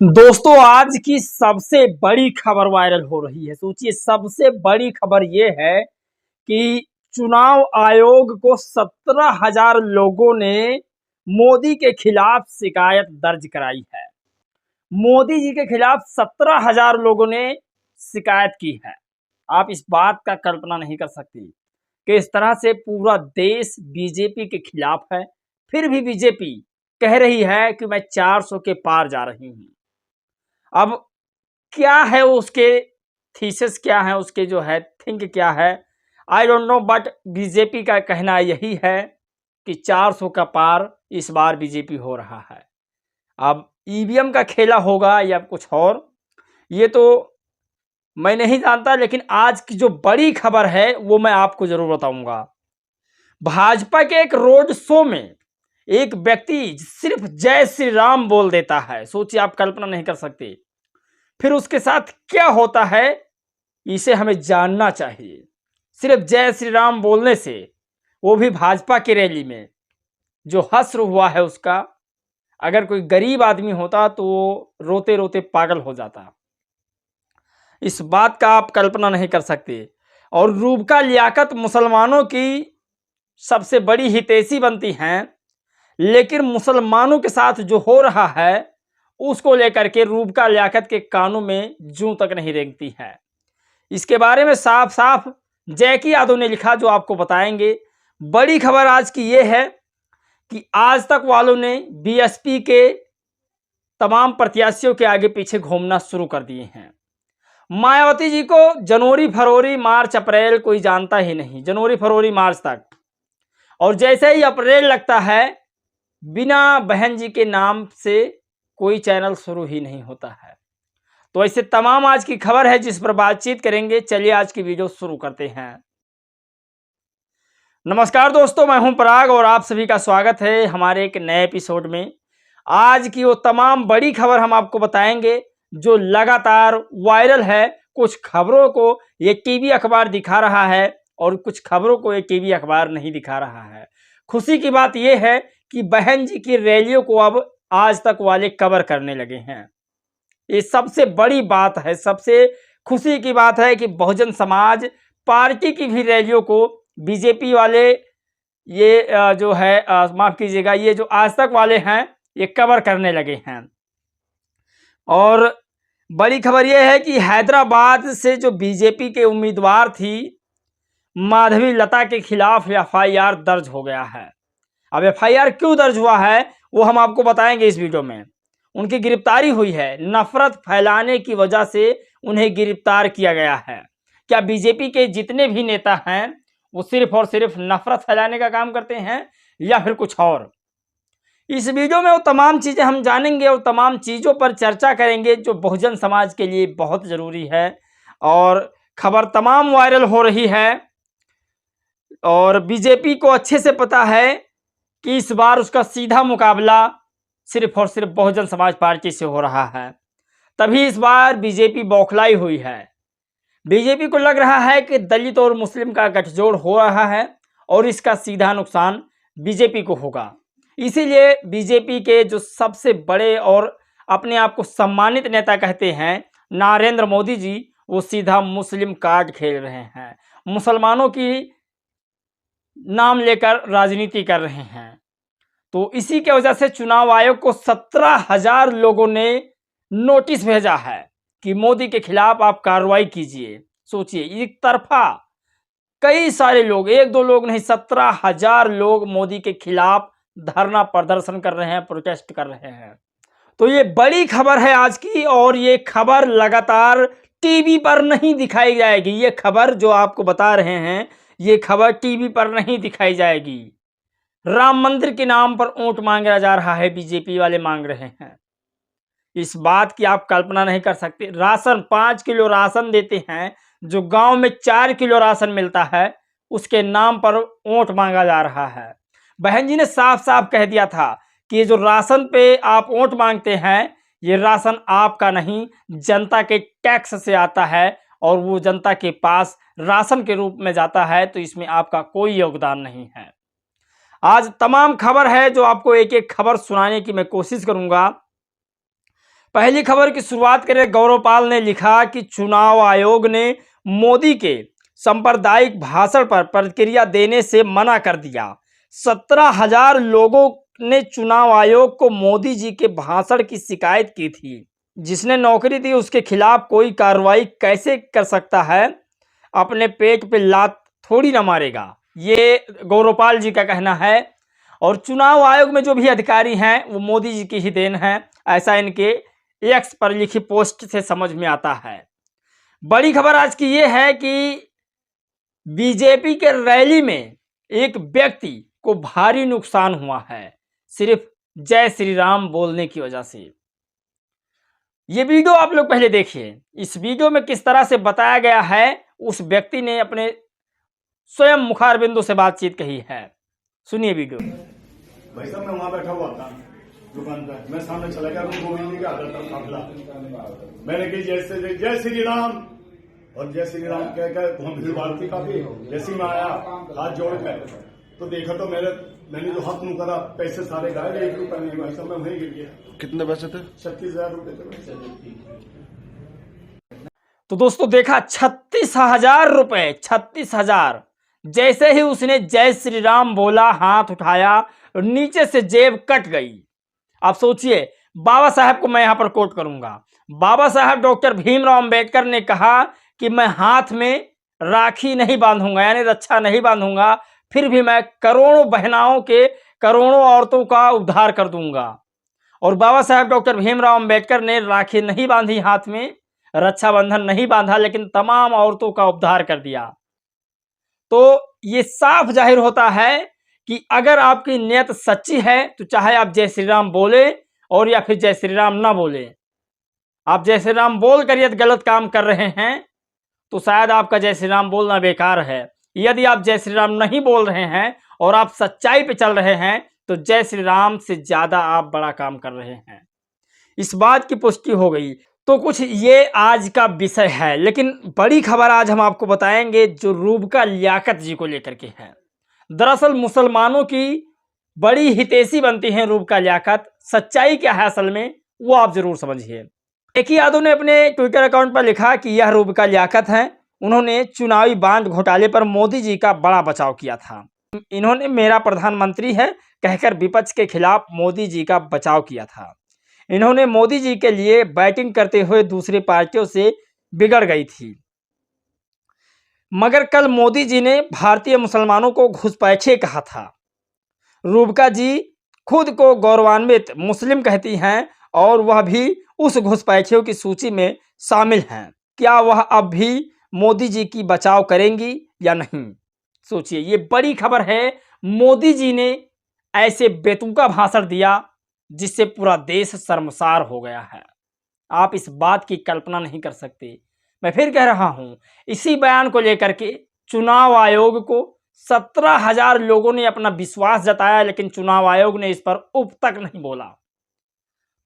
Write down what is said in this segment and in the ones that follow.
दोस्तों आज की सबसे बड़ी खबर वायरल हो रही है। सोचिए, सबसे बड़ी खबर यह है कि चुनाव आयोग को 17,000 लोगों ने मोदी के खिलाफ शिकायत दर्ज कराई है। मोदी जी के खिलाफ 17,000 लोगों ने शिकायत की है। आप इस बात का कल्पना नहीं कर सकती कि इस तरह से पूरा देश बीजेपी के खिलाफ है, फिर भी बीजेपी कह रही है कि मैं 400 के पार जा रही हूं। अब क्या है उसके थीसिस, क्या है उसके जो है थिंक क्या है, I don't know, but BJP का कहना यही है कि 400 का पार इस बार बीजेपी हो रहा है। अब ईवीएम का खेला होगा या कुछ और, ये तो मैं नहीं जानता, लेकिन आज की जो बड़ी खबर है वो मैं आपको जरूर बताऊंगा। भाजपा के एक रोड शो में एक व्यक्ति सिर्फ जय श्री राम बोल देता है। सोचिए, आप कल्पना नहीं कर सकते फिर उसके साथ क्या होता है, इसे हमें जानना चाहिए। सिर्फ जय श्री राम बोलने से, वो भी भाजपा की रैली में, जो हश्र हुआ है उसका, अगर कोई गरीब आदमी होता तो वो रोते रोते पागल हो जाता। इस बात का आप कल्पना नहीं कर सकते। और रूबका लियाकत मुसलमानों की सबसे बड़ी हितैषी बनती हैं, लेकिन मुसलमानों के साथ जो हो रहा है उसको लेकर के रूबका लियाकत के कानों में जूं तक नहीं रेंगती है। इसके बारे में साफ साफ जैकी यादव ने लिखा, जो आपको बताएंगे। बड़ी खबर आज की ये है कि आज तक वालों ने बीएसपी के तमाम प्रत्याशियों के आगे पीछे घूमना शुरू कर दिए हैं। मायावती जी को जनवरी फरवरी मार्च अप्रैल कोई जानता ही नहीं, जनवरी फरवरी मार्च तक, और जैसे ही अप्रैल लगता है बिना बहन जी के नाम से कोई चैनल शुरू ही नहीं होता है। तो ऐसे तमाम आज की खबर है जिस पर बातचीत करेंगे। चलिए आज की वीडियो शुरू करते हैं। नमस्कार दोस्तों, मैं हूं पराग और आप सभी का स्वागत है हमारे एक नए एपिसोड में। आज की वो तमाम बड़ी खबर हम आपको बताएंगे जो लगातार वायरल है। कुछ खबरों को ये टीवी अखबार दिखा रहा है और कुछ खबरों को ये टीवी अखबार नहीं दिखा रहा है। खुशी की बात यह है कि बहन जी की रैलियों को अब आज तक वाले कवर करने लगे हैं। ये सबसे बड़ी बात है, सबसे खुशी की बात है कि बहुजन समाज पार्टी की भी रैलियों को बीजेपी वाले, ये जो है माफ कीजिएगा, ये जो आज तक वाले हैं ये कवर करने लगे हैं। और बड़ी खबर यह है कि हैदराबाद से जो बीजेपी के उम्मीदवार थी माधवी लता के खिलाफ एफआईआर दर्ज हो गया है। अब एफआईआर क्यों दर्ज हुआ है वो हम आपको बताएंगे इस वीडियो में। उनकी गिरफ्तारी हुई है, नफरत फैलाने की वजह से उन्हें गिरफ्तार किया गया है। क्या बीजेपी के जितने भी नेता हैं वो सिर्फ और सिर्फ नफरत फैलाने का काम करते हैं या फिर कुछ और? इस वीडियो में वो तमाम चीजें हम जानेंगे और तमाम चीजों पर चर्चा करेंगे जो बहुजन समाज के लिए बहुत जरूरी है। और खबर तमाम वायरल हो रही है और बीजेपी को अच्छे से पता है कि इस बार उसका सीधा मुकाबला सिर्फ और सिर्फ बहुजन समाज पार्टी से हो रहा है। तभी इस बार बीजेपी बौखलाई हुई है। बीजेपी को लग रहा है कि दलित और मुस्लिम का गठजोड़ हो रहा है और इसका सीधा नुकसान बीजेपी को होगा। इसीलिए बीजेपी के जो सबसे बड़े और अपने आप को सम्मानित नेता कहते हैं नरेंद्र मोदी जी, वो सीधा मुस्लिम कार्ड खेल रहे हैं, मुसलमानों की नाम लेकर राजनीति कर रहे हैं। तो इसी के वजह से चुनाव आयोग को 17,000 लोगों ने नोटिस भेजा है कि मोदी के खिलाफ आप कार्रवाई कीजिए। सोचिए, एक तरफा कई सारे लोग, एक दो लोग नहीं, 17,000 लोग मोदी के खिलाफ धरना प्रदर्शन कर रहे हैं, प्रोटेस्ट कर रहे हैं। तो ये बड़ी खबर है आज की, और ये खबर लगातार टीवी पर नहीं दिखाई जाएगी। ये खबर जो आपको बता रहे हैं, ये खबर टीवी पर नहीं दिखाई जाएगी। राम मंदिर के नाम पर वोट मांगा जा रहा है, बीजेपी वाले मांग रहे हैं। इस बात की आप कल्पना नहीं कर सकते। राशन 5 किलो राशन देते हैं, जो गांव में 4 किलो राशन मिलता है, उसके नाम पर वोट मांगा जा रहा है। बहन जी ने साफ साफ कह दिया था कि ये जो राशन पे आप वोट मांगते हैं, ये राशन आपका नहीं, जनता के टैक्स से आता है और वो जनता के पास राशन के रूप में जाता है, तो इसमें आपका कोई योगदान नहीं है। आज तमाम खबर है जो आपको एक एक खबर सुनाने की मैं कोशिश करूंगा। पहली खबर की शुरुआत करें। गौरवपाल ने लिखा कि चुनाव आयोग ने मोदी के सांप्रदायिक भाषण पर प्रतिक्रिया देने से मना कर दिया। 17,000 लोगों ने चुनाव आयोग को मोदी जी के भाषण की शिकायत की थी। जिसने नौकरी दी उसके खिलाफ कोई कार्रवाई कैसे कर सकता है? अपने पेट पे लात थोड़ी ना मारेगा, ये गौरवपाल जी का कहना है। और चुनाव आयोग में जो भी अधिकारी हैं वो मोदी जी की ही देन है, ऐसा इनके एक्स पर लिखी पोस्ट से समझ में आता है। बड़ी खबर आज की ये है कि बीजेपी के रैली में एक व्यक्ति को भारी नुकसान हुआ है, सिर्फ जय श्री राम बोलने की वजह से। ये वीडियो आप लोग पहले देखिए। इस वीडियो में किस तरह से बताया गया है, उस व्यक्ति ने अपने स्वयं मुखारबिंदु से बातचीत कही है। सुनिए वीडियो। भाई साहब मैं वहां बैठा हुआ था दुकान पर, मैं सामने चला गया, गोविंद जी का आदर था काफिला। मैंने कही जय श्री राम, और जय श्री राम कह कर वहां भीड़ भाड़ थी काफी। जैसे ही मैं आया हाथ जोड़ कर तो देखा तो मैंने जो हाथ मुंह करा, पैसे सारे गायब, 1 रुपया नहीं। भाई साहब मैं वहीं गिर गया। कितने पैसे थे? 36,000 रुपये थे। तो दोस्तों देखा, 36,000 रुपए, 36,000। जैसे ही उसने जय श्री राम बोला, हाथ उठाया, नीचे से जेब कट गई। आप सोचिए, बाबा साहब को मैं यहां पर कोट करूंगा। बाबा साहब डॉक्टर भीमराव अंबेडकर ने कहा कि मैं हाथ में राखी नहीं बांधूंगा, यानी रक्षा नहीं बांधूंगा, फिर भी मैं करोड़ों बहनाओं के, करोड़ों औरतों का उद्धार कर दूंगा। और बाबा साहब डॉक्टर भीमराव अंबेडकर ने राखी नहीं बांधी हाथ में, रक्षाबंधन नहीं बांधा, लेकिन तमाम औरतों का उद्धार कर दिया। तो ये साफ जाहिर होता है कि अगर आपकी नियत सच्ची है तो चाहे आप जय श्री राम बोले और या फिर जय श्री राम ना बोले, आप जय श्री राम बोल कर यदि गलत काम कर रहे हैं तो शायद आपका जय श्री राम बोलना बेकार है। यदि आप जय श्री राम नहीं बोल रहे हैं और आप सच्चाई पे चल रहे हैं तो जय श्री राम से ज्यादा आप बड़ा काम कर रहे हैं। इस बात की पुष्टि हो गई। तो कुछ ये आज का विषय है, लेकिन बड़ी खबर आज हम आपको बताएंगे जो रूबका लियाकत जी को लेकर के है। दरअसल मुसलमानों की बड़ी हितैषी बनती हैं रूबका लियाकत। सच्चाई क्या है असल में, वो आप जरूर समझिए। देखिए, यादव ने अपने ट्विटर अकाउंट पर लिखा कि यह रूबका लियाकत हैं। उन्होंने चुनावी बांड घोटाले पर मोदी जी का बड़ा बचाव किया था। इन्होंने मेरा प्रधानमंत्री है कहकर विपक्ष के खिलाफ मोदी जी का बचाव किया था। इन्होंने मोदी जी के लिए बैटिंग करते हुए दूसरी पार्टियों से बिगड़ गई थी। मगर कल मोदी जी ने भारतीय मुसलमानों को घुसपैठे कहा था। रूबका जी खुद को गौरवान्वित मुस्लिम कहती हैं और वह भी उस घुसपैठियों की सूची में शामिल हैं। क्या वह अब भी मोदी जी की बचाव करेंगी या नहीं? सोचिए, ये बड़ी खबर है। मोदी जी ने ऐसे बेतुका भाषण दिया जिससे पूरा देश शर्मसार हो गया है। आप इस बात की कल्पना नहीं कर सकते। मैं फिर कह रहा हूं, इसी बयान को लेकर के चुनाव आयोग को 17,000 लोगों ने अपना विश्वास जताया, लेकिन चुनाव आयोग ने इस पर उफ तक नहीं बोला।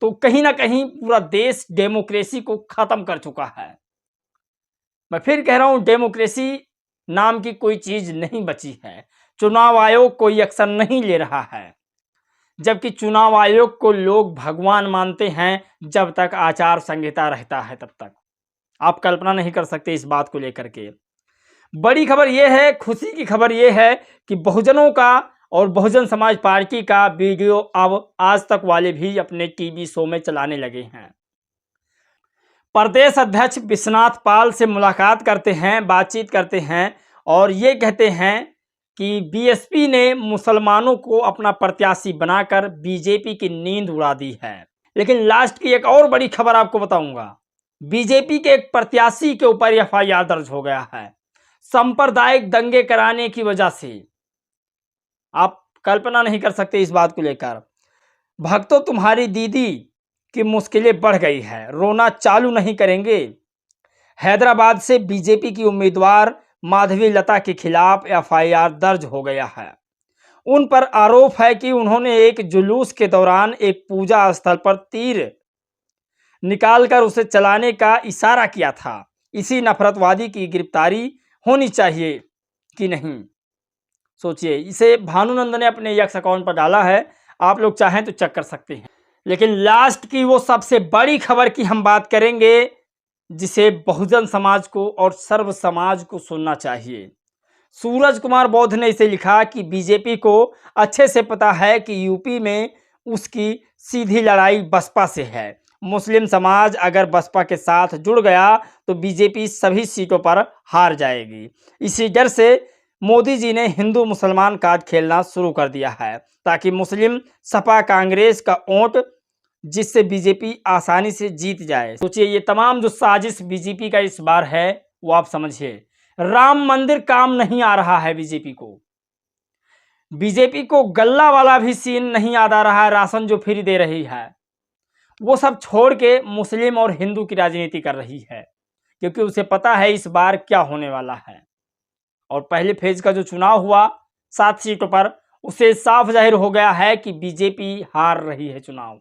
तो कहीं ना कहीं पूरा देश डेमोक्रेसी को खत्म कर चुका है। मैं फिर कह रहा हूं, डेमोक्रेसी नाम की कोई चीज नहीं बची है। चुनाव आयोग कोई एक्शन नहीं ले रहा है, जबकि चुनाव आयोग को लोग भगवान मानते हैं। जब तक आचार संहिता रहता है तब तक आप कल्पना नहीं कर सकते इस बात को लेकर के। बड़ी खबर यह है, खुशी की खबर यह है कि बहुजनों का और बहुजन समाज पार्टी का वीडियो अब आज तक वाले भी अपने टीवी शो में चलाने लगे हैं। प्रदेश अध्यक्ष विश्वनाथ पाल से मुलाकात करते हैं, बातचीत करते हैं और ये कहते हैं कि बीएसपी ने मुसलमानों को अपना प्रत्याशी बनाकर बीजेपी की नींद उड़ा दी है। लेकिन लास्ट की एक और बड़ी खबर आपको बताऊंगा। बीजेपी के एक प्रत्याशी के ऊपर एफआईआर दर्ज हो गया है सांप्रदायिक दंगे कराने की वजह से। आप कल्पना नहीं कर सकते इस बात को लेकर। भक्तों, तुम्हारी दीदी की मुश्किलें बढ़ गई है, रोना चालू नहीं करेंगे। हैदराबाद से बीजेपी की उम्मीदवार माधवी लता के खिलाफ एफआईआर दर्ज हो गया है। उन पर आरोप है कि उन्होंने एक जुलूस के दौरान एक पूजा स्थल पर तीर निकालकर उसे चलाने का इशारा किया था। इसी नफरतवादी की गिरफ्तारी होनी चाहिए कि नहीं? सोचिए, इसे भानुनंद ने अपने एक्स अकाउंट पर डाला है। आप लोग चाहें तो चेक कर सकते हैं। लेकिन लास्ट की वो सबसे बड़ी खबर की हम बात करेंगे, जिसे बहुजन समाज को और सर्व समाज को सुनना चाहिए। सूरज कुमार बौद्ध ने इसे लिखा कि बीजेपी को अच्छे से पता है कि यूपी में उसकी सीधी लड़ाई बसपा से है। मुस्लिम समाज अगर बसपा के साथ जुड़ गया तो बीजेपी सभी सीटों पर हार जाएगी। इसी डर से मोदी जी ने हिंदू मुसलमान कार्ड खेलना शुरू कर दिया है, ताकि मुस्लिम सपा कांग्रेस का वोट, जिससे बीजेपी आसानी से जीत जाए। सोचिए, ये तमाम जो साजिश बीजेपी का इस बार है वो आप समझिए। राम मंदिर काम नहीं आ रहा है बीजेपी को गल्ला वाला भी सीन नहीं याद आ रहा है। राशन जो फ्री दे रही है वो सब छोड़ के मुस्लिम और हिंदू की राजनीति कर रही है, क्योंकि उसे पता है इस बार क्या होने वाला है। और पहले फेज का जो चुनाव हुआ 7 सीटों पर, उसे साफ जाहिर हो गया है कि बीजेपी हार रही है चुनाव।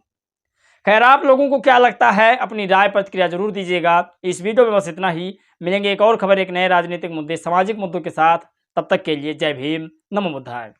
खैर, आप लोगों को क्या लगता है, अपनी राय प्रतिक्रिया जरूर दीजिएगा। इस वीडियो में बस इतना ही। मिलेंगे एक और खबर, एक नए राजनीतिक मुद्दे, सामाजिक मुद्दों के साथ। तब तक के लिए जय भीम, नमो बुद्धाय।